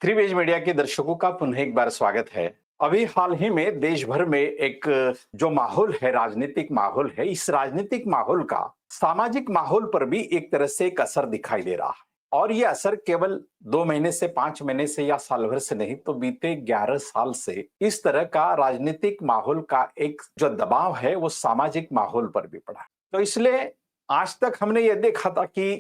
Three media के दर्शकों का पुनः एक बार स्वागत है। अभी हाल ही में देश भर में एक जो माहौल है, राजनीतिक माहौल है, इस राजनीतिक माहौल का सामाजिक माहौल पर भी एक तरह से एक असर दिखाई दे रहा है। और ये असर केवल 2 महीने से, 5 महीने से या साल भर से नहीं, तो बीते 11 साल से इस तरह का राजनीतिक माहौल का एक जो दबाव है वो सामाजिक माहौल पर भी पड़ा। तो इसलिए आज तक हमने ये देखा था कि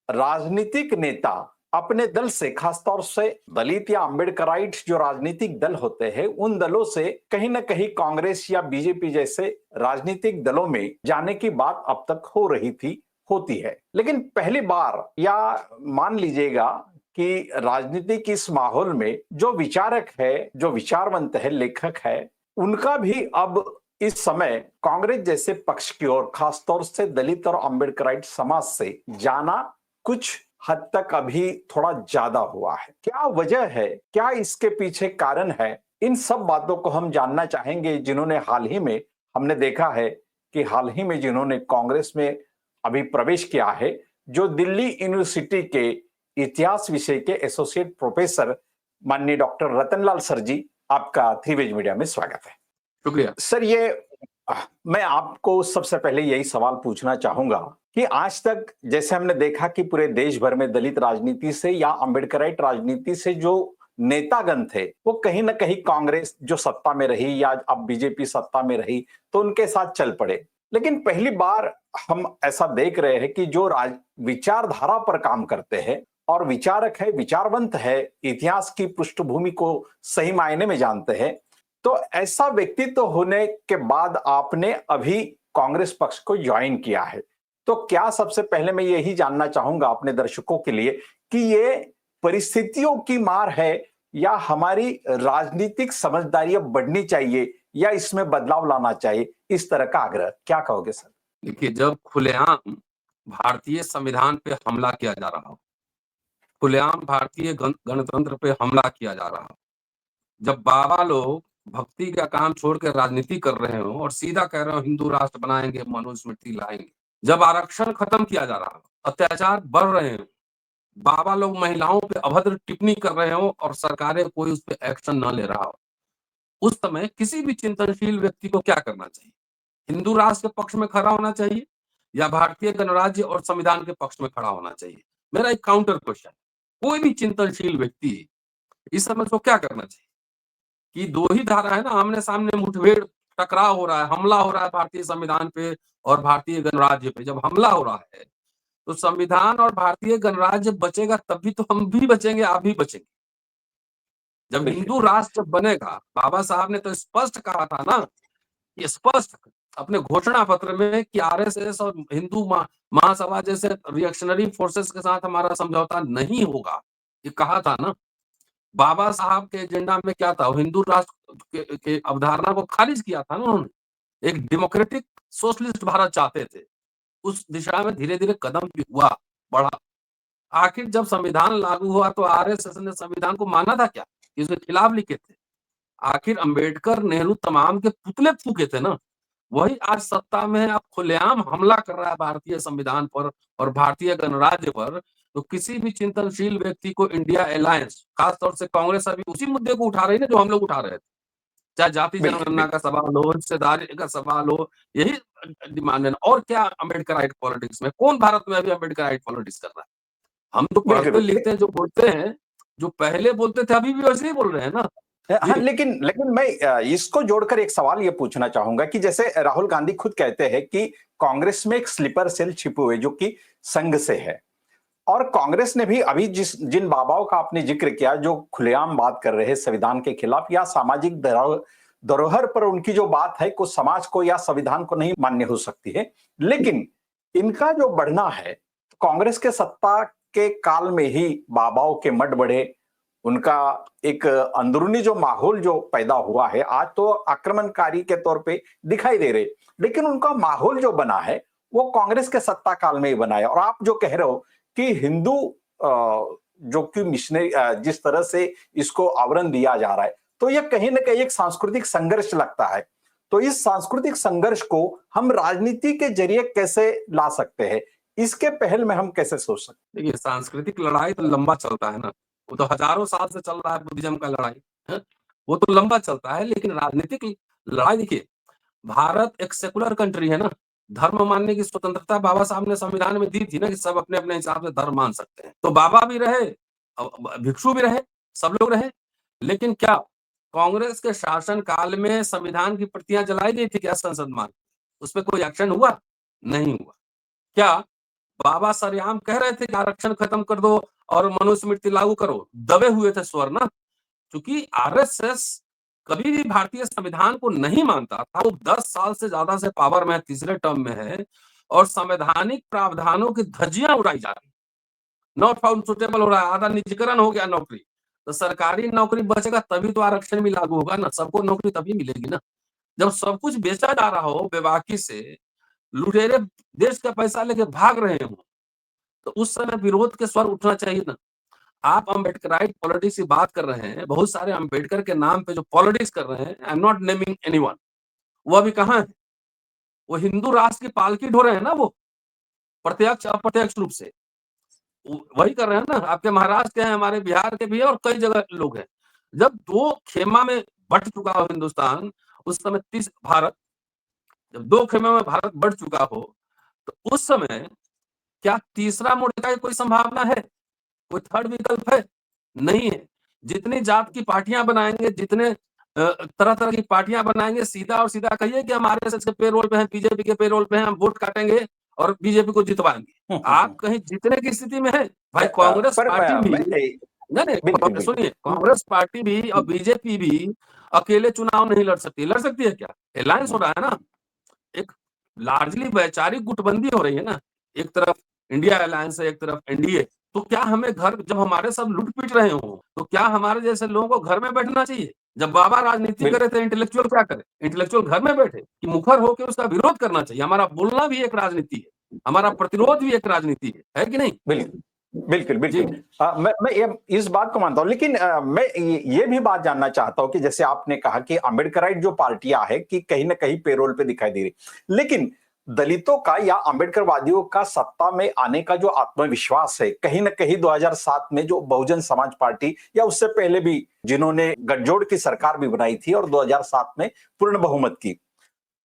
राजनीतिक नेता अपने दल से, खासतौर से दलित या अम्बेडकराइट जो राजनीतिक दल होते हैं, उन दलों से कहीं ना कहीं कांग्रेस या बीजेपी जैसे राजनीतिक दलों में जाने की बात अब तक हो रही थी, होती है। लेकिन पहली बार, या मान लीजिएगा कि राजनीति के इस माहौल में जो विचारक है, जो विचारवंत है, लेखक है, उनका भी अब इस समय कांग्रेस जैसे पक्ष की ओर, खासतौर से दलित और अम्बेडकराइट समाज से जाना कुछ हद तक अभी थोड़ा ज्यादा हुआ है। क्या वजह है, क्या इसके पीछे कारण है, इन सब बातों को हम जानना चाहेंगे। जिन्होंने हाल ही में, हमने देखा है कि हाल ही में जिन्होंने कांग्रेस में अभी प्रवेश किया है, जो दिल्ली यूनिवर्सिटी के इतिहास विषय के एसोसिएट प्रोफेसर माननीय डॉक्टर रतनलाल सर जी, आपका थ्री वेज मीडिया में स्वागत है। शुक्रिया सर। मैं आपको सबसे पहले यही सवाल पूछना चाहूंगा कि आज तक जैसे हमने देखा कि पूरे देश भर में दलित राजनीति से या अम्बेडकराइट राजनीति से जो नेतागण थे, वो कहीं ना कहीं कांग्रेस जो सत्ता में रही या अब बीजेपी सत्ता में रही, तो उनके साथ चल पड़े। लेकिन पहली बार हम ऐसा देख रहे हैं कि जो विचारधारा पर काम करते हैं और विचारक है, विचारवंत है, इतिहास की पृष्ठभूमि को सही मायने में जानते हैं, तो ऐसा व्यक्तित्व होने के बाद आपने अभी कांग्रेस पक्ष को ज्वाइन किया है। तो क्या, सबसे पहले मैं यही जानना चाहूंगा अपने दर्शकों के लिए कि ये परिस्थितियों की मार है या हमारी राजनीतिक समझदारी अब बढ़नी चाहिए या इसमें बदलाव लाना चाहिए, इस तरह का आग्रह क्या कहोगे सर? देखिए, जब खुलेआम भारतीय संविधान पे हमला किया जा रहा हो, खुलेआम भारतीय गणतंत्र पे हमला किया जा रहा हो, जब बाबा लोग भक्ति का काम छोड़ के राजनीति कर रहे हो और सीधा कह रहे हो हिंदू राष्ट्र बनाएंगे, मनुस्मृति लाएंगे, जब आरक्षण खत्म किया जा रहा हो, अत्याचार बढ़ रहे हो, बाबा लोग महिलाओं पे अभद्र टिप्पणी कर रहे हो और सरकारें कोई उस पर एक्शन न ले रहा हो, उस समय किसी भी चिंतनशील व्यक्ति को क्या करना चाहिए? हिंदू राष्ट्र के पक्ष में खड़ा होना चाहिए या भारतीय गणराज्य और संविधान के पक्ष में खड़ा होना चाहिए? मेरा एक काउंटर क्वेश्चन, कोई भी चिंतनशील व्यक्ति इस समय उसको क्या करना चाहिए? कि दो ही धारा है ना, आमने सामने मुठभेड़, टकराव हो रहा है, हमला हो रहा है भारतीय संविधान पे और भारतीय गणराज्य पे। जब हमला हो रहा है तो संविधान और भारतीय गणराज्य बचेगा, तभी तो हम भी बचेंगे, आप भी बचेंगे। जब हिंदू राष्ट्र बनेगा, बाबा साहब ने तो स्पष्ट कहा था ना, ये स्पष्ट अपने घोषणा पत्र में कि आरएसएस और हिंदू महासभा जैसे रिएक्शनरी फोर्सेस के साथ हमारा समझौता नहीं होगा, ये कहा था ना। बाबा साहब के एजेंडा में क्या था? हिंदू राष्ट्र के अवधारणा को खारिज किया था ना उन्होंने। एक डेमोक्रेटिक सोशलिस्ट भारत चाहते थे, उस दिशा में धीरे धीरे कदम भी हुआ, बढ़ा। आखिर जब संविधान लागू हुआ तो आरएसएस ने संविधान को माना था क्या? इसके खिलाफ लिखे थे। आखिर अंबेडकर, नेहरू तमाम के पुतले फूके थे ना। वही आज सत्ता में है, अब खुलेआम हमला कर रहा है भारतीय संविधान पर और भारतीय गणराज्य पर। तो किसी भी चिंतनशील व्यक्ति को इंडिया अलायंस, खासतौर से कांग्रेस अभी उसी मुद्दे को उठा रही है जो हम लोग उठा रहे थे, चाहे जाति बिल्कुल जनगणना का सवाल हो, हिस्सेदारी का सवाल हो, यही डिमांड है। और क्या अम्बेडकराइट पॉलिटिक्स में, कौन भारत में अभी अम्बेडकराइट पॉलिटिक्स कर रहा है? हम तो बिल्कुल पढ़ते बिल्कुल। लिखते हैं, जो बोलते हैं, जो पहले बोलते थे अभी भी वैसे ही बोल रहे हैं ना हाँ, जी। लेकिन लेकिन मैं इसको जोड़कर एक सवाल ये पूछना चाहूंगा कि जैसे राहुल गांधी खुद कहते हैं कि कांग्रेस में एक स्लीपर सेल छिपे हुए जो कि संघ से है, और कांग्रेस ने भी अभी जिन बाबाओं का आपने जिक्र किया, जो खुलेआम बात कर रहे हैं संविधान के खिलाफ या सामाजिक धरोहर पर उनकी जो बात है, को समाज को या संविधान को नहीं मान्य हो सकती है, लेकिन इनका जो बढ़ना है, कांग्रेस के सत्ता के काल में ही बाबाओं के मठ बढ़े, उनका एक अंदरूनी जो माहौल जो पैदा हुआ है, आज तो आक्रमणकारी के तौर पे दिखाई दे रहे, लेकिन उनका माहौल जो बना है वो कांग्रेस के सत्ता काल में ही बना है। और आप जो कह रहे हो कि हिंदू जो कि मिशनरी, जिस तरह से इसको आवरण दिया जा रहा है, तो यह कहीं ना कहीं एक सांस्कृतिक संघर्ष लगता है। तो इस सांस्कृतिक संघर्ष को हम राजनीति के जरिए कैसे ला सकते हैं, इसके पहल में हम कैसे सोच सकते देखिए, सांस्कृतिक लड़ाई तो लंबा चलता है ना, वो तो हजारों साल से चल रहा है बुद्धिज्म का लड़ाई है? वो तो लंबा चलता है, लेकिन राजनीतिक लड़ाई देखिए, भारत एक सेकुलर कंट्री है ना, धर्म मानने की स्वतंत्रता बाबा साहब ने संविधान में दी थी ना कि सब अपने अपने हिसाब से धर्म मान सकते हैं। तो बाबा भी रहे, भिक्षु भी रहे, सब लोग रहे, लेकिन क्या कांग्रेस के शासन काल में संविधान की प्रतियां जलाई गई थी क्या संसद में? उस पर कोई एक्शन हुआ? नहीं हुआ। क्या बाबा सरेआम कह रहे थे कि आरक्षण खत्म कर दो और मनुस्मृति लागू करो? दबे हुए थे स्वर ना, क्योंकि आरएसएस कभी भी भारतीय संविधान को नहीं मानता था। वो 10 साल से ज्यादा से पावर में है, तीसरे टर्म में है, और संवैधानिक प्रावधानों की धज्जियां उड़ाई जा रही, नॉट फाउंड सुटेबल हो रहा है, आधा निजीकरण हो गया नौकरी। तो सरकारी नौकरी बचेगा तभी तो आरक्षण भी लागू होगा ना, सबको नौकरी तभी मिलेगी ना जब सब कुछ बेचा जा रहा हो बेबाकी से, लुटेरे देश का पैसा लेके भाग रहे हो, तो उस समय विरोध के स्वर उठना चाहिए ना। आप अम्बेडकराइट पॉलिटिक्स की बात कर रहे हैं, बहुत सारे अम्बेडकर के नाम पे जो पॉलिटिक्स कर रहे हैं, I am not naming anyone, वो अभी कहाँ है? वो हिंदू राष्ट्र की पालकी ढो रहे हैं ना, वो प्रत्यक्ष अप्रत्यक्ष रूप से वही कर रहे हैं ना। आपके महाराष्ट्र के हैं, हमारे बिहार के भी है और कई जगह लोग हैं। जब दो खेमा में बंट चुका हो हिंदुस्तान, उस समय भारत, जब दो खेमे में भारत बढ़ चुका हो, तो उस समय क्या तीसरा मोड़ का कोई संभावना है? कोई थर्ड विकल्प है? नहीं है। जितनी जात की पार्टियां बनाएंगे, जितने तरह तरह की पार्टियां बनाएंगे, सीधा और सीधा कहिए कि हम आरएसएस के पेरोल पे हैं, बीजेपी के पेरोल पे हैं, हम वोट काटेंगे और बीजेपी को जितवाएंगे। आप कहीं जीतने की स्थिति में है? भाई कांग्रेस पर पार्टी भी नहीं, बिल्कुल सुनिए, बिल्कुल कांग्रेस पार्टी भी और बीजेपी भी अकेले चुनाव नहीं लड़ सकती। लड़ सकती है क्या? अलायंस हो रहा है ना, एक लार्जली वैचारिक गुटबंदी हो रही है ना। एक तरफ इंडिया अलायंस है, एक तरफ एनडीए। तो क्या हमें घर, जब हमारे सब लूट पीट रहे हो, तो क्या हमारे जैसे लोगों को घर में बैठना चाहिए? जब बाबा राजनीति करे थे, इंटेलेक्चुअल क्या करे? इंटेलेक्चुअल घर में बैठे कि मुखर होकर उसका विरोध करना चाहिए? हमारा बोलना भी एक राजनीति है, हमारा प्रतिरोध भी एक राजनीति है कि नहीं? बिल्कुल बिल्कुल जी बिल्कुल। मैं इस बात को मानता हूं, लेकिन मैं ये भी बात जानना चाहता हूं कि जैसे आपने कहा कि अम्बेडकराइट जो पार्टियां है कि कहीं ना कहीं पेरोल पे दिखाई दे रही, लेकिन दलितों का या अम्बेडकरवादियों का सत्ता में आने का जो आत्मविश्वास है, कहीं ना कहीं 2007 में जो बहुजन समाज पार्टी या उससे पहले भी जिन्होंने गठजोड़ की सरकार भी बनाई थी और 2007 में पूर्ण बहुमत की,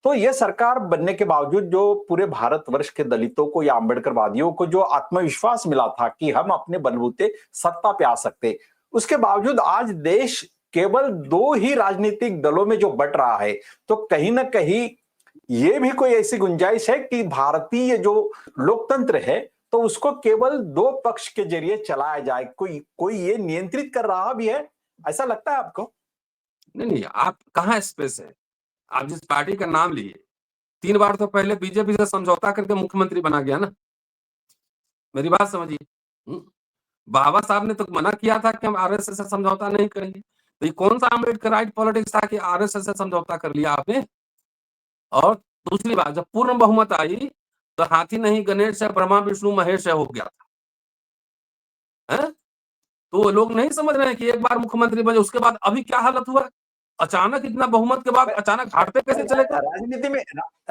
तो यह सरकार बनने के बावजूद जो पूरे भारतवर्ष के दलितों को या अम्बेडकरवादियों को जो आत्मविश्वास मिला था कि हम अपने बलबूते सत्ता पे आ सकते, उसके बावजूद आज देश केवल दो ही राजनीतिक दलों में जो बट रहा है, तो कहीं ना कहीं ये भी कोई ऐसी गुंजाइश है कि भारतीय जो लोकतंत्र है तो उसको केवल दो पक्ष के जरिए चलाया जाए, कोई कोई ये नियंत्रित कर रहा भी है, ऐसा लगता है आपको? नहीं नहीं, आप कहाँ स्पेस है? आप जिस पार्टी का नाम लिए, 3 बार तो पहले बीजेपी से समझौता करके मुख्यमंत्री बना गया ना। मेरी बात समझिए। हम्म, बाबा साहब ने तो मना किया था कि हम आरएसएस से समझौता नहीं करेंगे। तो ये कौन सा अम्बेडकराइट पॉलिटिक्स था कि आरएसएस से समझौता कर लिया आपने? और दूसरी बात, जब पूर्ण बहुमत आई तो हाथी नहीं गणेश है, ब्रह्मा विष्णु महेश है हो गया था है? तो वो लोग नहीं समझ रहे हैं कि एक बार मुख्यमंत्री बने उसके बाद अभी क्या हालत हुआ? अचानक इतना बहुमत के बाद अचानक हारते कैसे चले गए?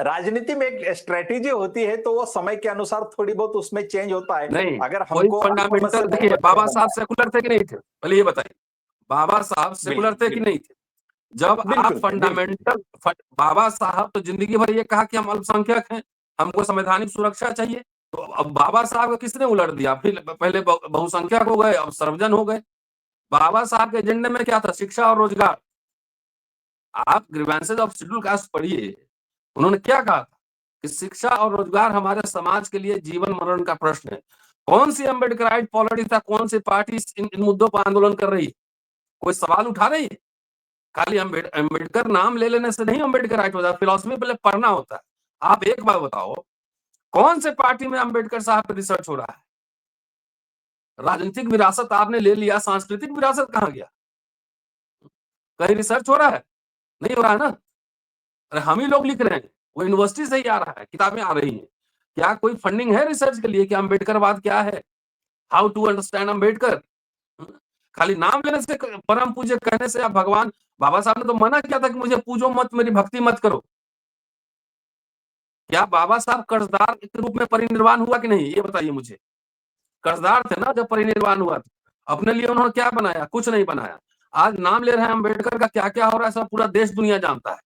राजनीति में एक स्ट्रेटेजी होती है, तो वो समय के अनुसार थोड़ी बहुत उसमें चेंज होता है। नहीं, अगर कोई हमको अल्पमत फंडामेंटल से देखिए, बहुमत बाबा बनना साहब है। सेकुलर थे कि नहीं थे? पहले ये बताइए, बाबा साहब सेकुलर थे कि बिल्कुल नहीं थे? जब आप बिल्कुल बिल्कुल फंडामेंटल, बाबा साहब तो जिंदगी भर ये कहा कि हम अल्पसंख्यक हैं, हमको संवैधानिक सुरक्षा चाहिए। तो अब बाबा साहब को किसने उलट दिया? फिर पहले बहुसंख्यक हो गए, अब सर्वजन हो गए। बाबा साहब के एजेंडे में क्या था? शिक्षा और रोजगार। आप ग्रीवेंसेस ऑफ शेड्यूल कास्ट पढ़िए, उन्होंने क्या कहा था कि शिक्षा और रोजगार हमारे समाज के लिए जीवन मरण का प्रश्न है। कौन सी अम्बेडकराइट पॉलिटिक्स था, कौन सी पार्टी इन मुद्दों पर आंदोलन कर रही है? कोई सवाल उठा रही है? खाली अम्बेडकर नाम ले लेने से नहीं अम्बेडकराइट हो जाता, फिलॉसफी पहले पढ़ना होता है। आप एक बात बताओ, कौन से पार्टी में अम्बेडकर साहब पर रिसर्च हो रहा है? राजनीतिक विरासत आपने ले लिया, सांस्कृतिक विरासत कहां गया? कहीं रिसर्च हो रहा है? नहीं हो रहा है ना। अरे हम ही लोग लिख रहे हैं, वो यूनिवर्सिटी से ही आ रहा है, किताबें आ रही हैं। क्या कोई फंडिंग है रिसर्च के लिए कि अम्बेडकरवाद क्या है? How to understand Ambedkar? खाली नाम लेने से, परम पूज्य कहने से, आप भगवान, बाबा साहब ने तो मना किया था कि मुझे पूजो मत, मेरी भक्ति मत करो। क्या बाबा साहब कर्जदार के रूप में परिनिर्वाण हुआ कि नहीं? ये बताइए मुझे। कर्जदार थे ना जब परिनिर्वाण हुआ था। अपने लिए उन्होंने क्या बनाया? कुछ नहीं बनाया। आज नाम ले रहे हैं अम्बेडकर का, क्या-क्या हो रहा है सब पूरा देश दुनिया जानता है।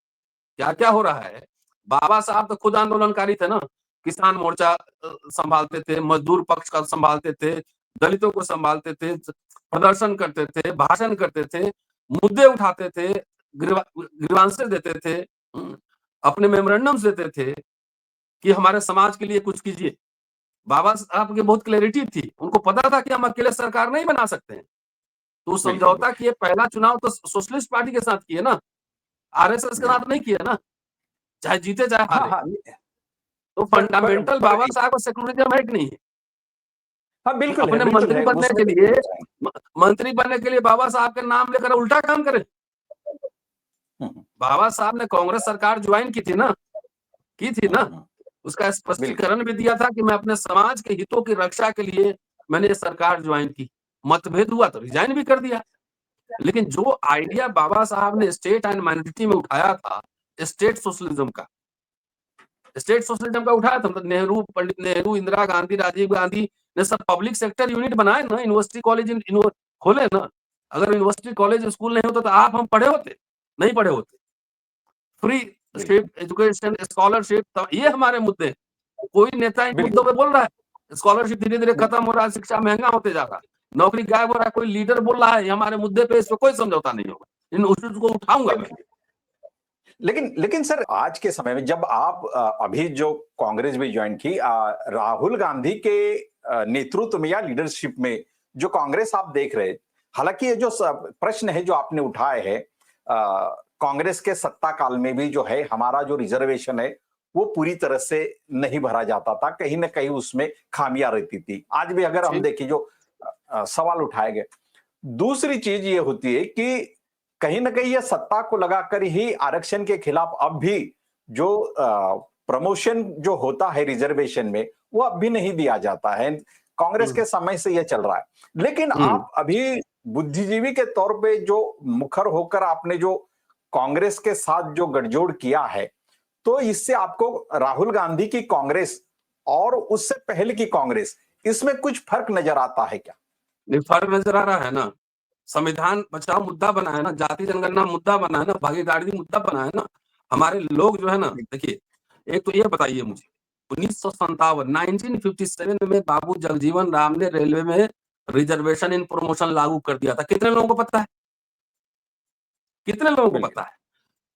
क्या-क्या हो रहा है? बाबा साहब तो खुद आंदोलनकारी थे ना, किसान मोर्चा संभालते थे, मजदूर पक्ष का संभालते थे, दलितों को संभालते थे, प्रदर्शन करते थे, भाषण करते थे, मुद्दे उठाते थे, ग्रीवांसेस देते थे, अपने मेमोरेंडम्स देते थे कि हमारे समाज के लिए कुछ कीजिए। बाबा साहब की बहुत क्लैरिटी थी, उनको पता था कि हम अकेले सरकार नहीं बना सकते हैं। तो बिल्कुल समझौता किए, पहला चुनाव तो सोशलिस्ट पार्टी के साथ किए ना, आरएसएस के साथ बिल्कुल। नहीं किए ना, चाहे जीते चाहे हाँ हारे। हाँ। तो पर फंडामेंटल बाबा साहब का सेकुलरिज्म है कि नहीं है? हाँ कि बिल्कुल है, अपने बिल्कुल मंत्री है, बनने उसमें के तो लिए नहीं जाएंगे। मंत्री बनने के लिए बाबा साहब के नाम लेकर उल्टा काम करें। हम्म, बाबा साहब ने कांग्रेस सरकार ज्वाइन की थी ना, की थी ना। हम्म, उसका बिल्कुल। स्पष्टीकरण भी दिया था कि मैं अपने समाज के हितों की रक्षा के लिए मैंने ये सरकार ज्वाइन की। मतभेद हुआ तो रिजाइन भी कर दिया। लेकिन जो आइडिया बाबा साहब ने स्टेट एंड माइनॉरिटी में उठाया था, स्टेट सोशलिज्म का, उठाया था। मतलब नेहरू, पंडित नेहरू, इंदिरा गांधी, राजीव गांधी ने सब पब्लिक सेक्टर यूनिट बनाए ना, यूनिवर्सिटी कॉलेज खोले ना। अगर यूनिवर्सिटी कॉलेज स्कूल नहीं होता तो आप हम पढ़े होते? नहीं पढ़े होते। फ्री बिल्कुल शिप, एजुकेशन, स्कॉलरशिप, तो ये हमारे मुद्दे हैं। कोई नेता इन मुद्दों बिल्कुल। पे बोल रहा है? स्कॉलरशिप धीरे धीरे खत्म हो रहा है, शिक्षा महंगा होते जा रहा है, नौकरी गायब हो रहा है, कोई लीडर बोल रहा है ये हमारे मुद्दे पे, इस पे कोई समझौता नहीं होगा। इन इश्यूज को उठाऊंगा मैं। लेकिन लेकिन सर, आज के समय में जब आप अभी जो कांग्रेस भी ज्वाइन की, राहुल गांधी के नेतृत्व में या लीडरशिप में जो कांग्रेस आप देख रहे, हालांकि ये जो प्रश्न है जो आपने उठाए है, कांग्रेस के सत्ता काल में भी जो है हमारा जो रिजर्वेशन है वो पूरी तरह से नहीं भरा जाता था, कहीं ना कहीं उसमें खामियां रहती थी। आज भी अगर हम ठीक। देखें जो सवाल उठाए गए। दूसरी चीज ये होती है कि कहीं ना कहीं यह सत्ता को लगाकर ही आरक्षण के खिलाफ अब भी जो प्रमोशन जो होता है रिजर्वेशन में, वो अब भी नहीं दिया जाता है। कांग्रेस के समय से यह चल रहा है। लेकिन हम्म। आप अभी बुद्धिजीवी के तौर पे जो मुखर होकर आपने जो कांग्रेस के साथ जो गठजोड़ किया है, तो इससे आपको राहुल गांधी की कांग्रेस और उससे पहले की कांग्रेस, इसमें कुछ फर्क नजर आता है क्या? नहीं, फर्क नजर आ रहा है ना। संविधान बचाओ मुद्दा बना है ना, जाति जनगणना मुद्दा बना है ना, भागीदारी मुद्दा बना है ना। हमारे लोग जो है ना, देखिए, एक तो ये बताइए मुझे, 1957 में बाबू जगजीवन राम ने रेलवे में रिजर्वेशन इन प्रमोशन लागू कर दिया था। कितने लोगों को पता है? कितने लोगों को बिल्कुल पता है?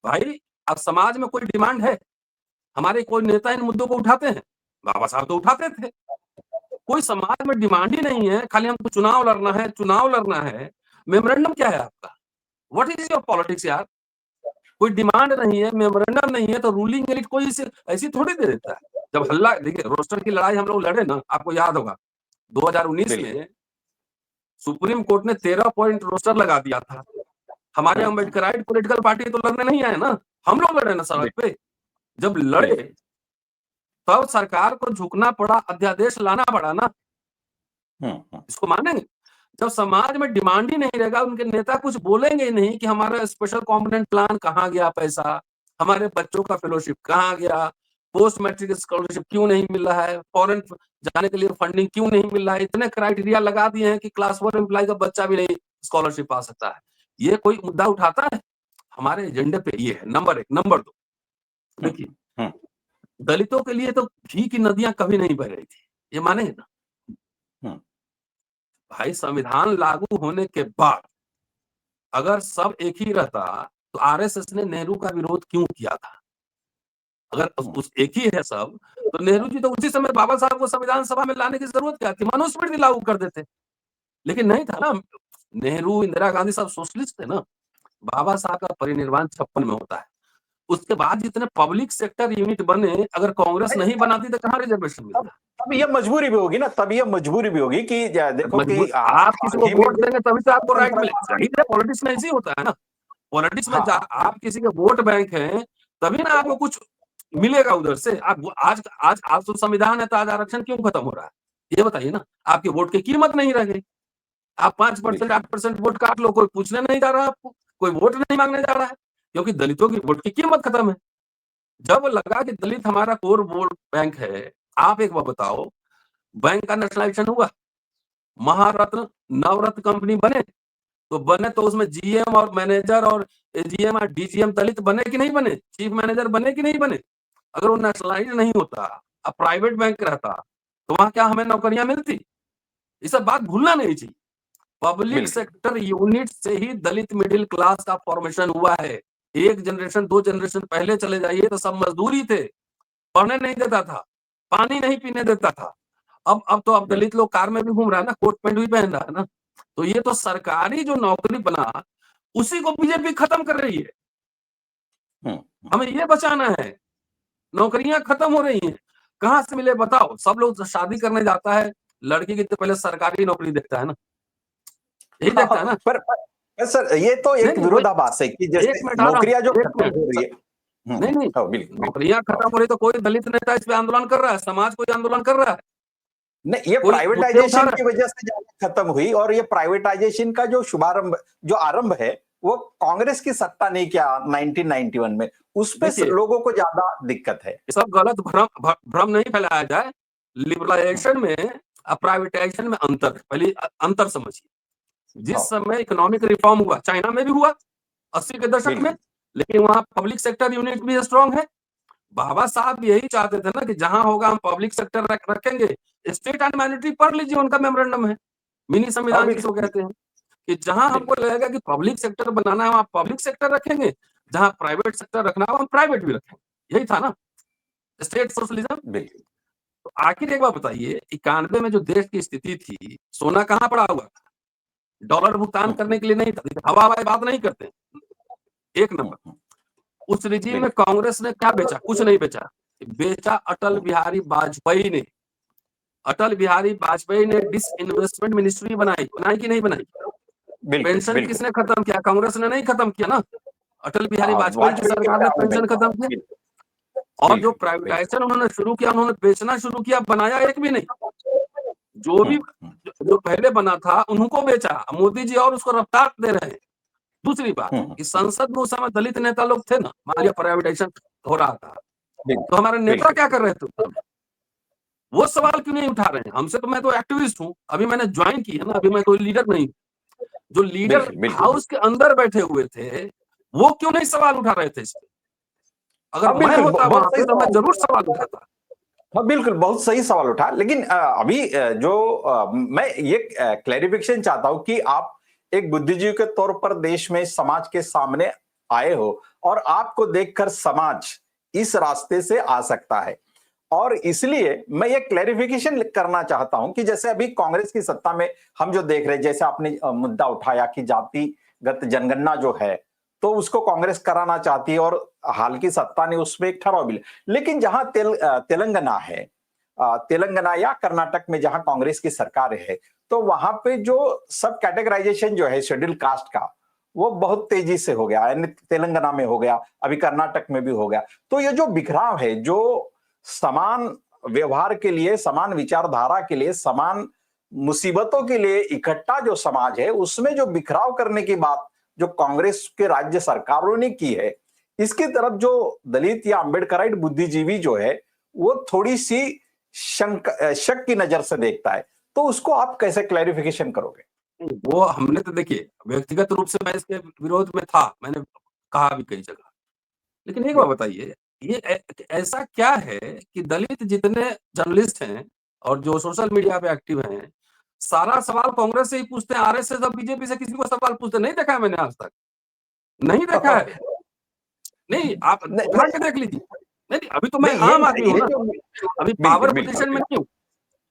भाई, अब समाज में कोई डिमांड है? हमारे कोई नेता इन मुद्दों को उठाते हैं? बाबा साहब तो उठाते थे। कोई समाज में डिमांड ही नहीं है, खाली हमको चुनाव लड़ना है, चुनाव लड़ना है। मेमोरेंडम क्या है आपका? व्हाट इज योर पॉलिटिक्स यार? कोई डिमांड नहीं है, मेमोरेंडम नहीं है, तो रूलिंग एलिट कोई इसे ऐसी थोड़ी दे देता है। जब हल्ला, देखिए, रोस्टर की लड़ाई हम लोग लड़े ना, आपको याद होगा, 2019 बिल्कुल। में सुप्रीम कोर्ट ने 13 पॉइंट रोस्टर लगा दिया था। हमारे हम्म, अम्बेडकराइट पॉलिटिकल पार्टी तो लड़ने नहीं आए ना, हम लोग लड़े ना सड़क पे। जब लड़े, बिल्कुल तब सरकार को झुकना पड़ा, अध्यादेश लाना पड़ा ना। हम्म। इसको मानेंगे? जब समाज में डिमांड ही नहीं रहेगा, उनके नेता कुछ बोलेंगे ही नहीं कि हमारा स्पेशल कॉम्पोनेंट प्लान कहाँ गया पैसा, हमारे बच्चों का फेलोशिप कहाँ गया, पोस्ट मैट्रिक स्कॉलरशिप क्यों नहीं मिल रहा है, फॉरेन जाने के लिए फंडिंग क्यों नहीं मिल रहा है। इतने क्राइटेरिया लगा दिए हैं कि क्लास 4 एम्प्लॉय का बच्चा भी नहीं स्कॉलरशिप पा सकता है। ये कोई मुद्दा उठाता है? हमारे एजेंडे पे ये है, नंबर 1। नंबर 2, हुँ, देखिए, हुँ, दलितों के लिए तो घी की नदियां कभी नहीं बह रही थी, ये मानेंगे ना? हुँ, भाई, संविधान लागू होने के बाद अगर सब एक ही रहता, तो आरएसएस ने नेहरू का विरोध क्यों किया था? अगर हुँ, उस एक ही है सब, तो नेहरू जी तो उसी समय बाबा साहब को संविधान सभा में लाने की जरूरत क्या थी? मनुस्मृति लागू कर देते। लेकिन नहीं था ना। नेहरू, इंदिरा गांधी सब सोशलिस्ट थे ना। बाबा साहब का परिनिर्वाण 56 में होता है। उसके बाद जितने पब्लिक सेक्टर यूनिट बने, अगर कांग्रेस नहीं, नहीं बनाती तो कहाँ रिजर्वेशन तब मिलता? तब ये मजबूरी भी होगी ना, तब ये मजबूरी भी होगी कि देखो कि मजबूर आप किसी हाल को ही में वोट देंगे तभी तो आपको राइट मिले। स्वतंत्रता। जाहिर है, पॉलिटिक्स में ऐसे ही होता है ना। पॉलिटिक्स में हाँ, हाँ, आप किसी के वोट बैंक हैं, तभी ना आपको कुछ मिलेगा उधर से। आप आज आज आज तो संविधान है, तो आज आरक्षण क्यों खत्म हो रहा है? ये बताइए ना। आपके वोट की कीमत नहीं रह गई। आप 5%, बिल्कुल, 8% वोट काट लो, कोई पूछने नहीं जा रहा है आपको, कोई वोट नहीं मांगने जा रहा है, क्योंकि दलितों की वोट की कीमत खत्म है। जब लगा कि दलित हमारा कोर वोट बैंक है, आप एक बात बताओ, बैंक का नेशनलाइजेशन हुआ, महारत्न नवरत्न कंपनी बने तो उसमें जीएम और मैनेजर और एजीएम और डीजीएम दलित बने कि नहीं बने, चीफ मैनेजर बने कि नहीं बने। अगर वो नेशनलाइज नहीं होता, अब प्राइवेट बैंक रहता, तो वहां क्या हमें नौकरियां मिलती? ये सब बात भूलना नहीं चाहिए। पब्लिक बिल्कुल। सेक्टर यूनिट से ही दलित मिडिल क्लास का फॉर्मेशन हुआ है। एक जनरेशन 2 जनरेशन पहले चले जाइए तो सब मजदूर ही थे, पढ़ने नहीं देता था, पानी नहीं पीने देता था। अब तो अब बिल्कुल। दलित लोग कार में भी घूम रहा है ना, कोट पैंट भी पहन रहा है ना। तो ये तो सरकारी जो नौकरी बना, उसी को बीजेपी खत्म कर रही है। हम्म, हमें ये बचाना है। नौकरियां खत्म हो रही हैं, कहां से मिले बताओ? सब लोग शादी करने जाता है, लड़की की तो पहले सरकारी नौकरी देखता है ना, यही देखता है हाँ, ना। पर सर ये तो नहीं एक नहीं वही विरोधाभास है कि जैसे एक मिनट आ रहा हूँ, नौकरियां जो एक खत्म मिनट हो रही है। नहीं नहीं, हाँ, बिल्कुल नौकरियां बिल्कुल। खत्म हाँ। हो रही तो कोई दलित नेता इस पे आंदोलन कर रहा है, समाज कोई आंदोलन कर रहा है, नहीं, ये कोई मुद्दे उठा प्राइवेटाइजेशन रहा की है। वजह से ज्यादा खत्म हुई, और ये प्राइवेटाइजेशन का जो आरंभ है वो कांग्रेस की सत्ता ने किया 1991 में। उस पे देखिए, लोगों को ज्यादा दिक्कत है। ये सब गलत भ्रम नहीं फैलाया जाए। लिबरलाइजेशन में प्राइवेटाइजेशन में अंतर है। पहले अंतर समझिए। जिस हाँ, समय इकोनॉमिक रिफॉर्म हुआ, चाइना में भी हुआ 80 के दशक में, बिल्कुल लेकिन वहां पब्लिक सेक्टर यूनिट भी स्ट्रांग है। बाबा साहब यही चाहते थे ना कि जहां होगा हम पब्लिक सेक्टर रखेंगे। स्टेट एंड माइनॉरिटी पढ़ लीजिए, उनका मेमोरेंडम है, मिनी हाँ, संविधान जिसको बिल्कुल कहते हैं, कि जहां हमको बिल्कुल लगेगा कि पब्लिक सेक्टर बनाना है वहां पब्लिक सेक्टर रखेंगे, जहां प्राइवेट सेक्टर रखना है हम प्राइवेट भी रखेंगे। यही था ना स्टेट सोशलिज्म। बिल्कुल। तो आखिर एक बात बताइए, 91 में जो देश की स्थिति थी, सोना कहाँ पड़ा हुआ था? डॉलर भुगतान हम्म, करने के लिए नहीं था। हवा हवाई बात नहीं करते। एक हम्म, नंबर। हम्म, उस रिजीम में बिल्कुल। कांग्रेस ने क्या बेचा? कुछ नहीं बेचा। बेचा अटल बिहारी वाजपेयी ने। अटल बिहारी वाजपेयी ने डिस इन्वेस्टमेंट मिनिस्ट्री बनाई, बनाई कि नहीं बनाई? बिल्कुल पेंशन बिल्कुल। किसने खत्म किया? कांग्रेस ने नहीं खत्म किया ना। अटल बिहारी वाजपेयी की वाजपेयी के सरकार ने प्यार में। पेंशन खत्म किया। बिल्कुल और जो बिल्कुल बिल्कुल। प्राइवेटाइजेशन उन्होंने शुरू किया, उन्होंने बेचना शुरू किया, बनाया एक भी नहीं। जो भी हम्म, जो पहले बना था उनको बेचा मोदी जी, और उसको रफ्तार दे रहे हैं। दूसरी बात हम्म, कि संसद में उस समय दलित नेता लोग थे ना, मान लिया प्राइवेटाइजेशन हो रहा था, तो हमारे नेता बिल्कुल क्या कर रहे थे उस समय? वो सवाल क्यों नहीं उठा रहे हैं हमसे? तो मैं तो एक्टिविस्ट हूँ, अभी मैंने ज्वाइन की है ना, अभी मैं कोई लीडर नहीं। जो लीडर बिल्कुल बिल्कुल। हाउस के अंदर बैठे हुए थे, वो क्यों नहीं सवाल उठा रहे थे इस पे? अगर हाँ, मैं बिल्कुल होता बहुत वहां सही पे तो मैं सवाल। जरूर सवाल उठाता। हाँ, बिल्कुल बहुत सही सवाल उठा, लेकिन अभी मैं ये क्लैरिफिकेशन चाहता हूं कि आप एक बुद्धिजीवी के तौर पर देश में समाज के सामने आए हो, और आपको देखकर समाज इस रास्ते से आ सकता है। और इसलिए मैं ये क्लैरिफिकेशन करना चाहता हूं कि जैसे अभी कांग्रेस की सत्ता में हम जो देख रहे हैं, जैसे आपने मुद्दा उठाया कि जातिगत जनगणना जो है, तो उसको कांग्रेस कराना चाहती है, और हाल की सत्ता ने उसमें एक ठहराव भी लिया। लेकिन जहां तेलंगाना है, तेलंगाना या कर्नाटक में जहां कांग्रेस की सरकार है, तो वहां पे जो सब कैटेगराइजेशन जो है शेड्यूल कास्ट का, वो बहुत तेजी से हो गया, यानी तेलंगाना में हो गया, अभी कर्नाटक में भी हो गया। तो ये जो बिखराव है, जो समान व्यवहार के लिए, समान विचारधारा के लिए, समान मुसीबतों के लिए इकट्ठा जो समाज है, उसमें जो बिखराव करने की बात जो कांग्रेस के राज्य सरकारों ने की है, इसकी तरफ जो दलित या अंबेडकराइट बुद्धिजीवी जो है, वो थोड़ी सी शक की नजर से देखता है। तो उसको आप कैसे क्लैरिफिकेशन करोगे? वो हमने तो देखिए, व्यक्तिगत रूप से मैं इसके विरोध में था, मैंने कहा भी कई जगह। लेकिन एक बात बिल्कुल बताइए, ये ऐसा क्या है कि दलित जितने जर्नलिस्ट हैं और जो सोशल मीडिया पे एक्टिव हैं, सारा सवाल कांग्रेस से ही पूछते हैं, आरएसएस और बीजेपी से किसी को सवाल पूछते नहीं देखा है मैंने आज तक। नहीं देखा है। नहीं, आप नहीं उठा के देख लीजिए। नहीं, नहीं, अभी तो मैं नहीं, आम आदमी हूँ ये ना, जो अभी बिल्कुल पावर बिल्कुल पोज़ीशन में नहीं हूँ,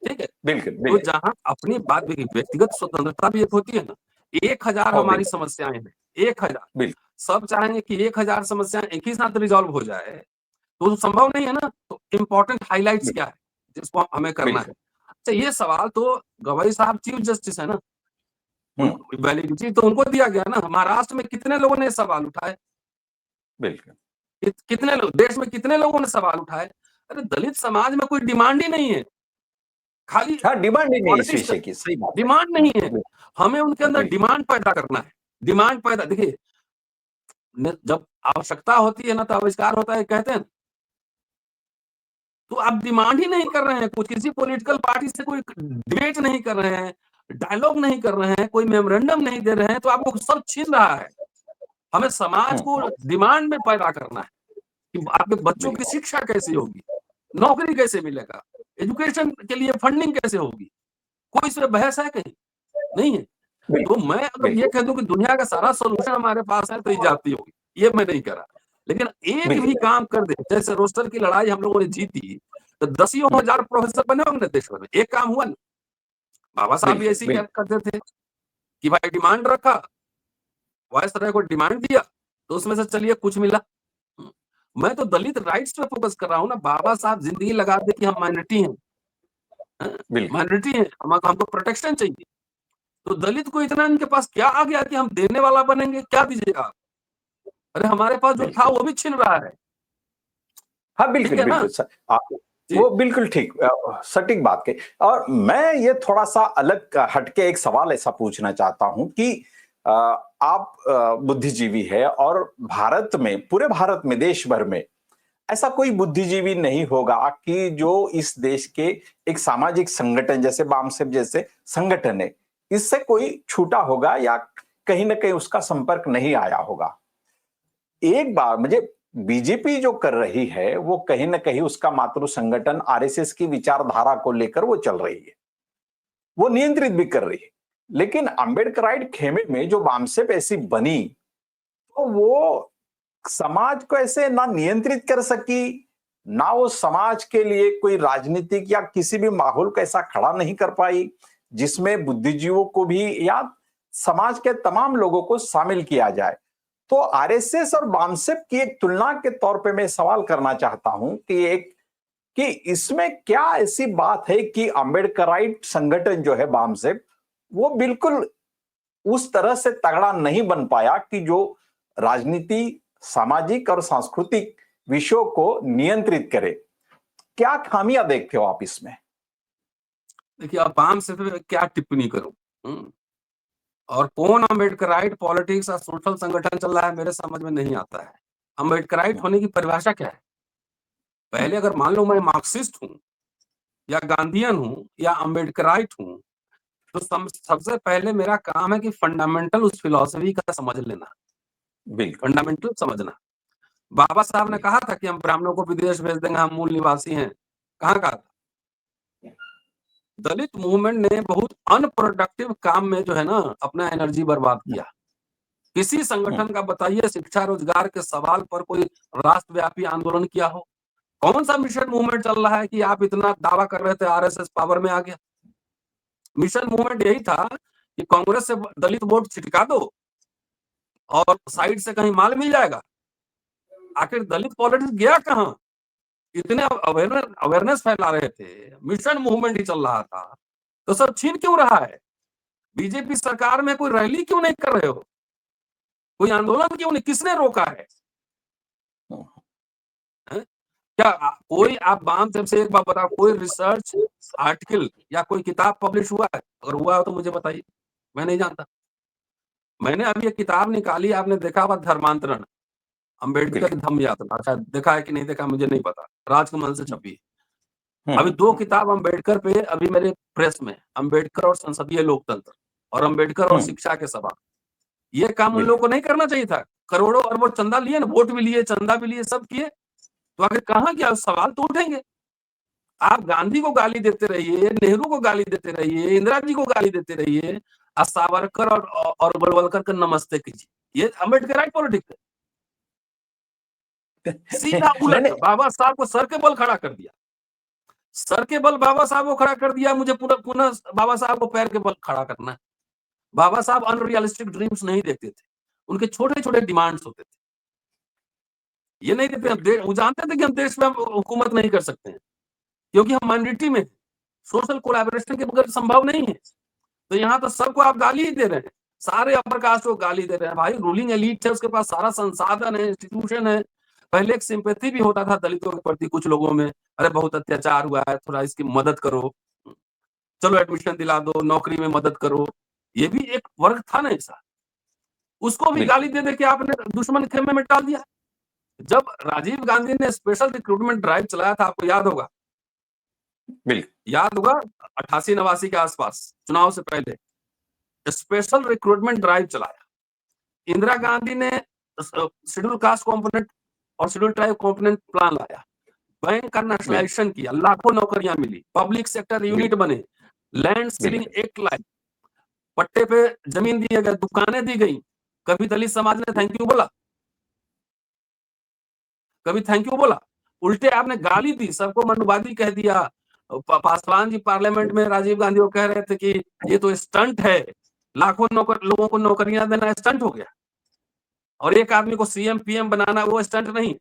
ठीक है? बिल्कुल तो बिल्कुल। जहाँ अपनी बात देखिए, व्यक्तिगत स्वतंत्रता भी एक होती है ना। 1000 हाँ, हमारी बिल्कुल समस्याएँ हैं, 1000। बिल्कुल सब चाहेंगे कि 1000 समस्याएँ एक ही साथ रिज़ॉल्व हो जाए, तो संभव नहीं है ना। तो इम्पोर्टेंट हाइलाइट्स क्या है, जिसको हमें करना है? बिल्कुल। अच्छा, ये सवाल तो गवई साहब चीफ जस्टिस है ना, हम्म, उन वैलिडिटी तो उनको दिया गया ना। महाराष्ट्र में कितने लोगों ने सवाल उठाए? बिल्कुल। कितने लोग, देश में कितने लोगों ने सवाल उठाए? अरे दलित समाज में कोई डिमांड ही नहीं है, खाली हाँ, डिमांड ही नहीं इस पॉलिटिक्स। विषय की, सही बात है। डिमांड नहीं है, हमें उनके अंदर बिल्कुल डिमांड पैदा करना है। डिमांड पैदा देखिए, जब आवश्यकता होती है ना, तो आविष्कार होता है कहते हैं। तो आप डिमांड ही नहीं कर रहे हैं कुछ, किसी पॉलिटिकल पार्टी से कोई डिबेट नहीं कर रहे हैं। डायलॉग नहीं कर रहे हैं, कोई मेमोरेंडम नहीं दे रहे हैं, तो आपको सब छीन रहा है। हमें समाज को डिमांड में पैदा करना है कि आपके बच्चों की शिक्षा कैसी होगी, नौकरी कैसे मिलेगा, एजुकेशन के लिए फंडिंग कैसे होगी। कोई इसमें बहस है कहीं? नहीं है। तो मैं अगर ये कह दूं कि दुनिया का सारा सोल्यूशन हमारे पास है तो ये जाती होगी, ये मैं नहीं कह रहा। लेकिन एक भी काम कर दे, जैसे रोस्टर की लड़ाई हम लोगों ने जीती, तो दसियों हजार प्रोफेसर बने होंगे देश भर में, एक काम हुआ नहीं। बाबा साहब भी ऐसी करते थे कि भाई डिमांड रखा, वायसराय को डिमांड दिया, तो उसमें से चलिए कुछ मिला। मैं तो दलित राइट्स पे फोकस कर रहा हूँ ना। बाबा साहब जिंदगी लगा दे कि हम माइनॉरिटी हैं, माइनॉरिटी हैं, हमको प्रोटेक्शन चाहिए। तो दलित को इतना इनके पास क्या आ गया कि हम देने वाला बनेंगे? क्या दीजिएगा? अरे हमारे पास जो था वो भी छीन रहा है। हाँ बिल्कुल बिल्कुल सर, वो बिल्कुल ठीक सटीक बात कही। और मैं ये थोड़ा सा अलग हटके एक सवाल ऐसा पूछना चाहता हूं कि आप बुद्धिजीवी है और भारत में, पूरे भारत में, देश भर में ऐसा कोई बुद्धिजीवी नहीं होगा कि जो इस देश के एक सामाजिक संगठन जैसे बामसेफ जैसे संगठन है, इससे कोई छूटा होगा या कहीं ना कहीं उसका संपर्क नहीं आया होगा। एक बार मुझे बीजेपी जो कर रही है वो कहीं ना कहीं उसका मातृ संगठन आरएसएस की विचारधारा को लेकर वो चल रही है, वो नियंत्रित भी कर रही है। लेकिन अम्बेडकराइट खेमे में जो बामसेफ ऐसी बनी, तो वो समाज को ऐसे ना नियंत्रित कर सकी, ना वो समाज के लिए कोई राजनीतिक या किसी भी माहौल को ऐसा खड़ा नहीं कर पाई जिसमें बुद्धिजीवों को भी या समाज के तमाम लोगों को शामिल किया जाए। तो आरएसएस और बामसेफ की एक तुलना के तौर पे मैं सवाल करना चाहता हूं कि इसमें क्या ऐसी बात है कि अम्बेडकराइट संगठन जो है बामसेफ, वो बिल्कुल उस तरह से तगड़ा नहीं बन पाया कि जो राजनीति, सामाजिक और सांस्कृतिक विषयों को नियंत्रित करे। क्या खामियां देखते हो आप इसमें? देखिए, अब बामसेफ पे क्या टिप्पणी करूं? और कौन अम्बेडकराइट पॉलिटिक्स और सोशल संगठन चल रहा है, मेरे समझ में नहीं आता है। अम्बेडकराइट होने की परिभाषा क्या है? पहले अगर मान लो मैं मार्क्सिस्ट हूं या गांधीयन हूं या अम्बेडकराइट हूं, तो सबसे पहले मेरा काम है कि फंडामेंटल उस फिलॉसफी का समझ लेना, फंडामेंटल समझना। बाबा साहब ने कहा था कि हम ब्राह्मणों को विदेश भेज देंगे, हम मूल निवासी हैं। कहाँ कहा था? दलित मूवमेंट ने बहुत अनप्रोडक्टिव काम में जो है ना अपना एनर्जी बर्बाद किया। किसी संगठन का बताइए शिक्षा रोजगार के सवाल पर कोई राष्ट्रव्यापी आंदोलन किया हो? कौन सा मिशन मूवमेंट चल रहा है कि आप इतना दावा कर रहे थे आरएसएस पावर में आ गया? मिशन मूवमेंट यही था कि कांग्रेस से दलित वोट छिटका दो और साइड से कहीं माल मिल जाएगा। आखिर दलित पॉलिटिक्स गया कहां? इतने अवेयरनेस फैला रहे थे, मिशन मूवमेंट ही चल रहा था, तो सब छीन क्यों रहा है? बीजेपी सरकार में कोई रैली क्यों नहीं कर रहे हो? कोई आंदोलन क्यों नहीं? किसने रोका है? क्या कोई आप बामसेफ से एक बात बताओ, कोई रिसर्च आर्टिकल या कोई किताब पब्लिश हुआ है? अगर हुआ हो तो मुझे बताइए, मैं नहीं जानता। मैंने अभी एक किताब निकाली, आपने देखा होगा, धर्मांतरण, अम्बेडकर की धम्म यात्रा। अच्छा, देखा है कि नहीं देखा मुझे नहीं पता, राजकमल से छपी। अभी 2 किताब अम्बेडकर पे अभी मेरे प्रेस में, अम्बेडकर और संसदीय लोकतंत्र और अम्बेडकर और शिक्षा के सवाल। ये काम उन लोगों को नहीं करना चाहिए था? करोड़ों अरबों चंदा लिए ना, वोट भी लिए, चंदा भी लिए, सब किए, तो आखिर कहाँ गया? सवाल तो उठेंगे। आप गांधी को गाली देते रहिए, नेहरू को गाली देते रहिए, इंदिरा जी को गाली देते रहिए, सावरकर और गोलवलकर का नमस्ते कीजिए। ये अम्बेडकराइट पॉलिटिक्स है। सीधा उलट बाबा साहब को सर के बल खड़ा कर दिया। सर के बल बाबा साहब को खड़ा कर दिया, मुझे पुनः बाबा साहब को पैर के बल खड़ा करना है। बाबा साहब अनरियलिस्टिक ड्रीम्स नहीं देखते थे, उनके छोटे-छोटे डिमांड्स होते थे। ये नहीं देखते, वो जानते थे कि हम देश में हुकूमत नहीं कर सकते हैं, क्योंकि हम माइनॉरिटी में, सोशल कोलैबोरेशन के बगैर संभव नहीं है। तो यहाँ तो सबको आप गाली ही दे रहे हैं, सारे अपर कास्ट को गाली दे रहे हैं। भाई रूलिंग एलीट है, उसके पास सारा संसाधन है, इंस्टीट्यूशन है। पहले एक सिंपैथी भी होता था दलितों के प्रति कुछ लोगों में, अरे बहुत अत्याचार हुआ है, थोड़ा इसकी मदद करो, चलो एडमिशन दिला दो, नौकरी में मदद करो। ये भी एक वर्ग था ना ऐसा, उसको भी गाली दे दे के आपने दुश्मन खेमे में डाल दिया। जब राजीव गांधी ने स्पेशल रिक्रूटमेंट ड्राइव चलाया था, आपको याद होगा, बिल्कुल याद होगा 88-89 के आसपास चुनाव से पहले स्पेशल रिक्रूटमेंट ड्राइव चलाया। इंदिरा गांधी ने शेड्यूल कास्ट कंपोनेंट और शेड्यूल ट्राइब कंपोनेंट प्लान लाया। बैंक का बिल्कुल नेशनलाइजेशन किया, लाखों नौकरियां मिली, पब्लिक सेक्टर यूनिट बिल्कुल बने, लैंड सीलिंग बिल्कुल एक्ट लाई, पट्टे पे जमीन दिए गए, दुकानें दी गई। कभी दलित समाज ने थैंक यू बोला? कभी थैंक यू बोला? उल्टे आपने गाली दी, सबको मनुवादी कह दिया। पासवान जी पार्लियामेंट में राजीव गांधी को कह रहे थे कि ये तो स्टंट है, लाखों लोगों को नौकरियां देना स्टंट हो गया, और एक आदमी को सीएम पीएम बनाना वो स्टंट नहीं,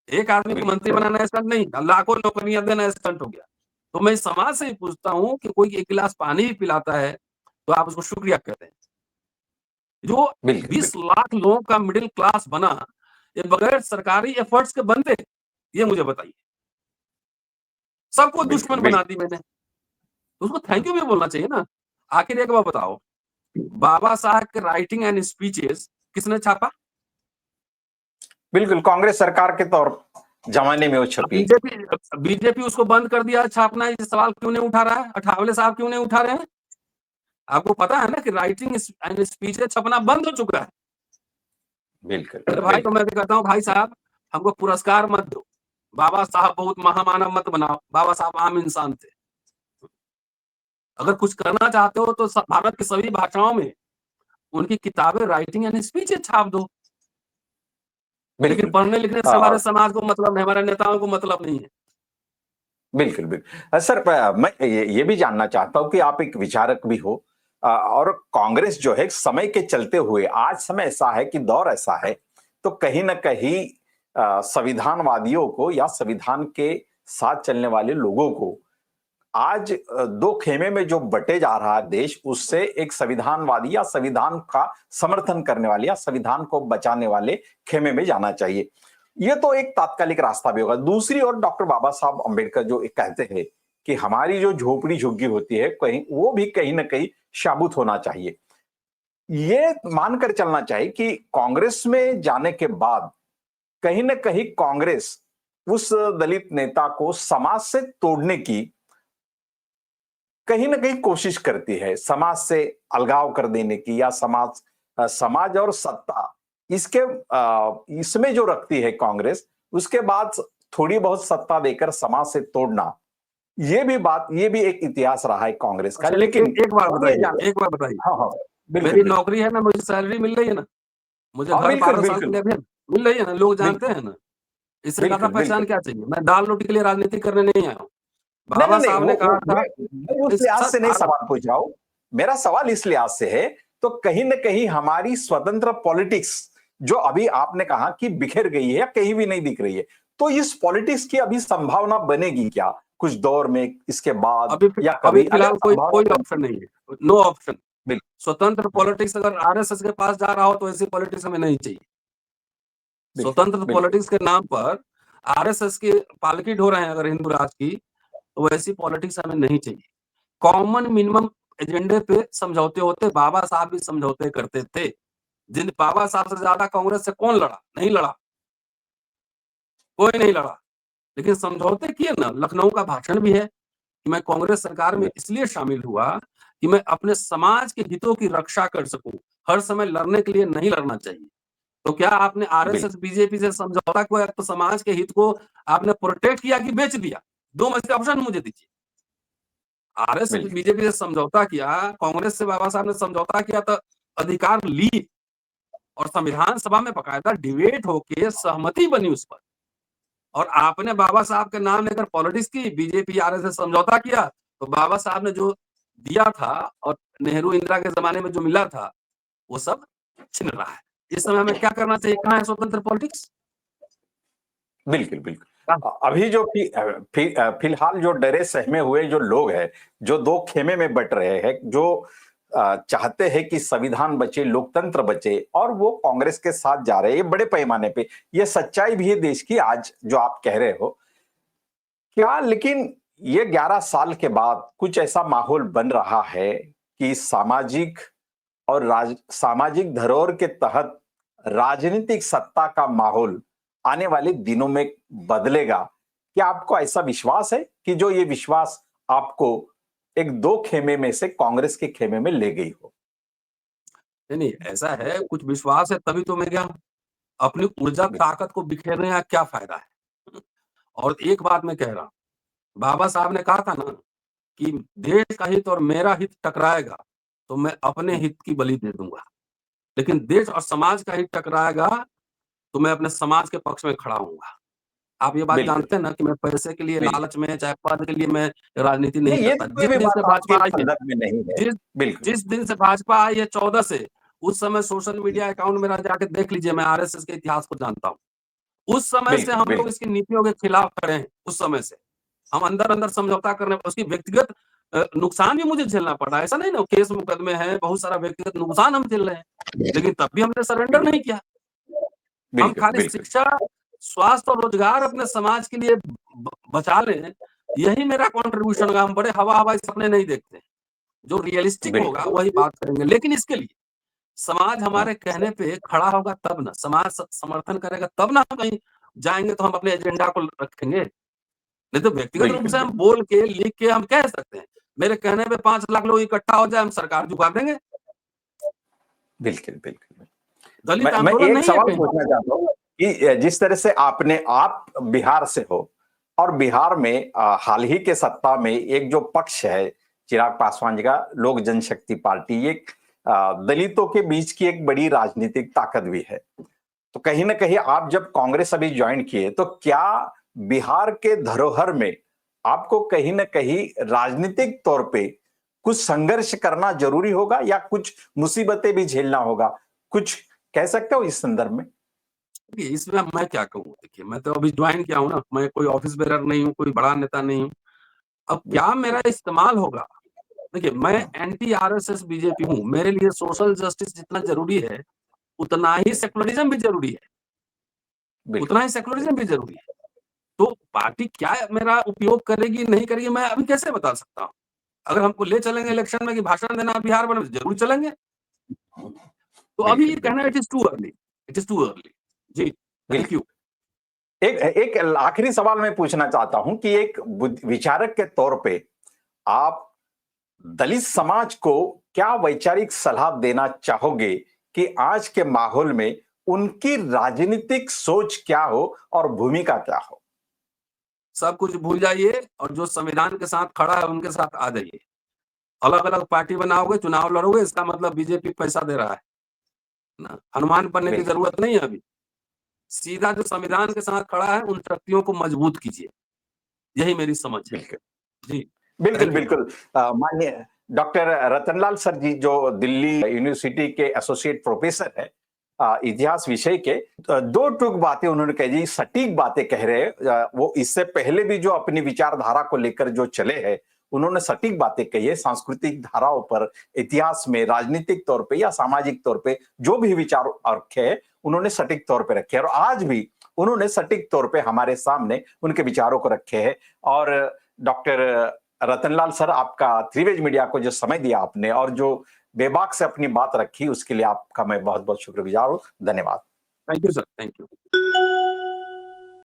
एक आदमी को मंत्री बिल्कुल बनाना स्टंट नहीं, लाखों नौकरियां देना स्टंट हो गया। तो मैं समाज से ही पूछता हूँ कि कोई एक गिलास पानी भी पिलाता है तो आप उसको शुक्रिया कहते हैं। जो बिल्कुल 20 लाख लोगों का मिडिल क्लास बना, ये बगैर सरकारी एफर्ट्स के बनते? ये मुझे बताइए। सबको बिल्कुल दुश्मन बना बिल्कुल दी मैंने, तो उसको थैंक यू भी बोलना चाहिए ना। आखिर एक बार बताओ, बाबा साहब के राइटिंग एंड स्पीचेस किसने छापा? बिल्कुल कांग्रेस सरकार के तौर जमाने में वो छपी। बीजेपी बीजेपी उसको बंद कर दिया छापना। ये सवाल क्यों नहीं उठा रहा है? अठावले साहब क्यों नहीं उठा रहे हैं? आपको पता है ना कि राइटिंग एंड स्पीचेस छपना बंद हो चुका है। बिल्कुल अरे भाई, तो बिल्कुल मैं भी कहता हूँ भाई साहब, हमको पुरस्कार मत दो, बाबा साहब बहुत महामानव मत बनाओ, बाबा साहब आम इंसान थे। अगर कुछ करना चाहते हो तो भारत की सभी भाषाओं में उनकी किताबें राइटिंग एंड स्पीचेस छाप दो। लेकिन बिल्कुल पढ़ने लिखने से हमारे समाज को मतलब नहीं, हमारे नेताओं को मतलब नहीं है। बिल्कुल बिल्कुल सर मैं ये भी जानना चाहता हूं कि आप एक विचारक भी हो और कांग्रेस जो है समय के चलते हुए आज समय ऐसा है कि दौर ऐसा है तो कहीं ना कहीं संविधानवादियों को या संविधान के साथ चलने वाले लोगों को आज दो खेमे में जो बटे जा रहा है देश उससे एक संविधानवादी या संविधान का समर्थन करने वाले या संविधान को बचाने वाले खेमे में जाना चाहिए। ये तो एक तात्कालिक रास्ता भी होगा। दूसरी ओर डॉक्टर बाबा साहब अम्बेडकर जो एक कहते हैं कि हमारी जो झोपड़ी झुग्गी होती है कहीं वो भी कहीं ना कहीं शाबुत होना चाहिए। ये मानकर चलना चाहिए कि कांग्रेस में जाने के बाद कहीं ना कहीं कांग्रेस उस दलित नेता को समाज से तोड़ने की कहीं ना कहीं कोशिश करती है, समाज से अलगाव कर देने की या समाज और सत्ता इसके इसमें जो रखती है कांग्रेस उसके बाद थोड़ी बहुत सत्ता देकर समाज से तोड़ना। ये भी एक इतिहास रहा है कांग्रेस का। अच्छा, लेकिन एक बार ये बताइए, जान एक बार बताइए, हाँ हाँ बिल्कुल मेरी बिल्कुल नौकरी है ना, मुझे सैलरी मिल रही है ना, मुझे हाँ घर बिल्कुल 12 साल के बिल्कुल लिए अभी मिल रही है ना, लोग जानते बिल्कुल हैं ना। इससे ज्यादा बिल्कुल पहचान बिल्कुल क्या चाहिए? मैं दाल रोटी के लिए राजनीति करने नहीं आया हूँ। नहीं नहीं बाबा नहीं साहब ने कहा था मैं उस इस लिहाज सर से नहीं सवाल पूछ रहा हूं। मेरा सवाल इस लिहाज से है तो कहीं ना कहीं हमारी स्वतंत्र पॉलिटिक्स जो अभी आपने कहा कि बिखर गई है या कहीं भी नहीं दिख रही है तो इस पॉलिटिक्स की अभी संभावना बनेगी क्या कुछ दौर में इसके बाद या अभी कभी अगर फिलहाल कोई संभावना कोई बनती ऑप्शन नहीं है, नो ऑप्शन। बिल्कुल स्वतंत्र पॉलिटिक्स अगर आरएसएस के पास जा रहा हो तो ऐसी पॉलिटिक्स हमें नहीं चाहिए। बिल्कुल स्वतंत्र बिल्कुल पॉलिटिक्स के नाम पर आरएसएस की पालकी ढो रहे हैं अगर हिंदू राज की, तो वैसी पॉलिटिक्स हमें नहीं चाहिए। कॉमन मिनिमम एजेंडे पे समझौते होते, बाबा साहब भी समझौते करते थे। जिन बाबा साहब से ज्यादा कांग्रेस से कौन लड़ा? नहीं लड़ा, कोई नहीं लड़ा। लेकिन समझौते किए ना। लखनऊ का भाषण भी है कि मैं कांग्रेस सरकार में इसलिए शामिल हुआ कि मैं अपने समाज के हितों की रक्षा कर सकूं। हर समय लड़ने के लिए नहीं लड़ना चाहिए। तो क्या आपने बिल्कुल आरएसएस बीजेपी से समझौता किया तो समाज के हित को आपने प्रोटेक्ट किया कि बेच दिया? दो में से ऑप्शन मुझे दीजिए। आरएसएस बिल्कुल बीजेपी से समझौता किया, कांग्रेस से बाबा साहब ने समझौता किया तो अधिकार ली, और संविधान सभा में बकायदा डिबेट होके सहमति बनी उस पर। और आपने बाबा साहब के नाम लेकर पॉलिटिक्स की, बीजेपी आरएसएस समझौता किया, तो बाबा साहब ने जो दिया था और नेहरू इंदिरा के जमाने में जो मिला था वो सब छिन रहा है। इस समय हमें क्या करना चाहिए? कहाँ है स्वतंत्र पॉलिटिक्स? बिल्कुल बिल्कुल अभी जो फिलहाल जो डरे सहमे हुए जो लोग हैं जो दो खेमे में बट रहे हैं जो चाहते हैं कि संविधान बचे लोकतंत्र बचे और वो कांग्रेस के साथ जा रहे हैं ये बड़े पैमाने पे ये सच्चाई भी है देश की आज जो आप कह रहे हो क्या। लेकिन ये 11 साल के बाद कुछ ऐसा माहौल बन रहा है कि सामाजिक और सामाजिक धरोहर के तहत राजनीतिक सत्ता का माहौल आने वाले दिनों में बदलेगा। क्या आपको ऐसा विश्वास है कि जो ये विश्वास आपको एक दो खेमे में से कांग्रेस के खेमे में ले गई हो? नहीं, ऐसा है, कुछ विश्वास है तभी तो मैं गया हूँ। अपनी ऊर्जा ताकत को बिखेरने का क्या फ़ायदा है? और एक बात मैं कह रहा हूँ, बाबा साहब ने कहा था ना कि देश का हित और मेरा हित टकराएगा, तो मैं अपने हित की बलि दे दूँगा। लेकिन देश और समाज का हित टकराएगा, तो मैं अपने समाज के पक्ष में खड़ा होऊँगा। आप ये बात बिल्कुल, जानते हैं ना कि मैं पैसे के लिए, बिल्कुल। लालच में, चाहे पद के लिए मैं राजनीति नहीं नहीं, ये करता। तो कोई जिस भी दिन बात से आपके भाजपा आई है, संदर्भ में नहीं है। जिस बिल्कुल, जिस दिन से भाजपा आई है 14 से, उस समय सोशल मीडिया अकाउंट मेरा जाके देख लीजिए, मैं आरएसएस के इतिहास को जानता हूँ। उस समय से बिल्कुल, हम लोग बिल्कुल, इसकी नीतियों के खिलाफ खड़े हैं, उस समय से। हम अंदर-अंदर समझौता करने उसकी व्यक्तिगत नुकसान भी मुझे झेलना पड़ा। ऐसा नहीं ना केस मुकदमे हैं, बहुत सारा व्यक्तिगत नुकसान हम झेल रहे हैं। लेकिन तब भी हमने सरेंडर बिल्कुल, नहीं किया। हम बिल्कुल, खाली बिल्कुल, शिक्षा, स्वास्थ्य और रोजगार अपने समाज के लिए बचा लें, यही मेरा कंट्रीब्यूशन होगा। हम बड़े हवा-हवाई सपने नहीं देखते। जो रियलिस्टिक होगा बिल्कुल। वही बात करेंगे। लेकिन इसके लिए समाज हुँ, हमारे कहने पे खड़ा होगा तब ना, समाज समर्थन करेगा तब ना हम कहीं जाएँगे तो हम अपने एजेंडा को रखेंगे। नहीं तो व्यक्तिगत रूप बिल्कुल, से हम बिल्कुल, बोल के, लिख के हम कह सकते हैं। मेरे कहने पे 5 लाख लोग इकट्ठा हो जाए, हम सरकार झुका देंगे। बिल्कुल, बिल्कुल। दलित मैं आंदोलन एक नहीं है सवाल कहीं। पूछना चाहता हूँ कि जिस तरह से आप बिहार से हो और बिहार में हाल ही के सत्ता में एक जो पक्ष है चिराग पासवान जी का लोक जनशक्ति पार्टी एक दलितों के बीच की एक बड़ी राजनीतिक ताकत भी है। तो कहीं ना कहीं आप जब कांग्रेस अभी ज्वाइन किए तो क्या बिहार के धरोहर में आपको कहीं ना कहीं राजनीतिक तौर पे कुछ संघर्ष करना जरूरी होगा या कुछ मुसीबतें भी झेलना होगा? कुछ कह सकते हो इस संदर्भ में? देखिए, इसमें अब मैं क्या कहूँ? देखिए, मैं तो अभी जॉइन किया हूँ ना, मैं कोई ऑफिस बेरर नहीं हूँ, कोई बड़ा नेता नहीं हूँ। अब क्या बिल्कुल। मेरा इस्तेमाल होगा? देखिए, मैं हम्म, एंटी आरएसएस बीजेपी हूँ। मेरे लिए सोशल जस्टिस जितना ज़रूरी है, उतना ही बिल्कुल, सेक्युलरिज़्म भी ज़रूरी है। बिल्कुल, उतना ही सेक्युलरिज़्म भी ज़रूरी है। तो पार्टी क्या मेरा उपयोग करेगी, नहीं करेगी, मैं अभी कैसे बता सकता हूँ? अगर हमको ले चलेंगे इलेक्शन में कि भाषण देना बिहार में, ज़रूर चलेंगे। तो अभी ये बिल्कुल, कहना बिल्कुल, it is too early, it is too early. जी, थैंक बिल्कुल। यू। एक एक आखिरी सवाल मैं पूछना चाहता हूं कि एक विचारक के तौर पे आप दलित समाज को क्या वैचारिक सलाह देना चाहोगे कि आज के माहौल में उनकी राजनीतिक सोच क्या हो और भूमिका क्या हो? सब कुछ भूल जाइए और जो संविधान के साथ खड़ा है, उनके साथ आ जाइए। अलग-अलग पार्टी बनाओगे, चुनाव लड़ोगे, इसका मतलब बीजेपी पैसा दे रहा है ना। हनुमान बनने की बिल्कुल, ज़रूरत नहीं है अभी। सीधा जो संविधान के साथ खड़ा है, उन शक्तियों को मजबूत कीजिए। यही मेरी समझ है। बिल्कुल। जी, बिल्कुल, थैंक यू। बिल्कुल। माननीय डॉक्टर रतनलाल सर जी जो दिल्ली यूनिवर्सिटी के एसोसिएट प्रोफेसर है इतिहास विषय के, दो टूक बातें उन्होंने कही जी, सटीक बातें कह रहे हैं। वो इससे पहले भी जो अपनी विचारधारा को लेकर जो चले हैं, उन्होंने सटीक बातें कही है। सांस्कृतिक धाराओं पर, इतिहास में, राजनीतिक तौर पे या सामाजिक तौर पे जो भी विचार रखे हैं, उन्होंने सटीक तौर पे रखे हैं और आज भी उन्होंने सटीक तौर पे हमारे सामने उनके विचारों को रखे हैं। और डॉक्टर रतनलाल सर, आपका त्रिवेज मीडिया को जो समय दिया आपने और जो बेबाक से अपनी बात रखी, उसके लिए आपका मैं बहुत बहुत शुक्रगुजार हूं। धन्यवाद। Thank you sir, thank you.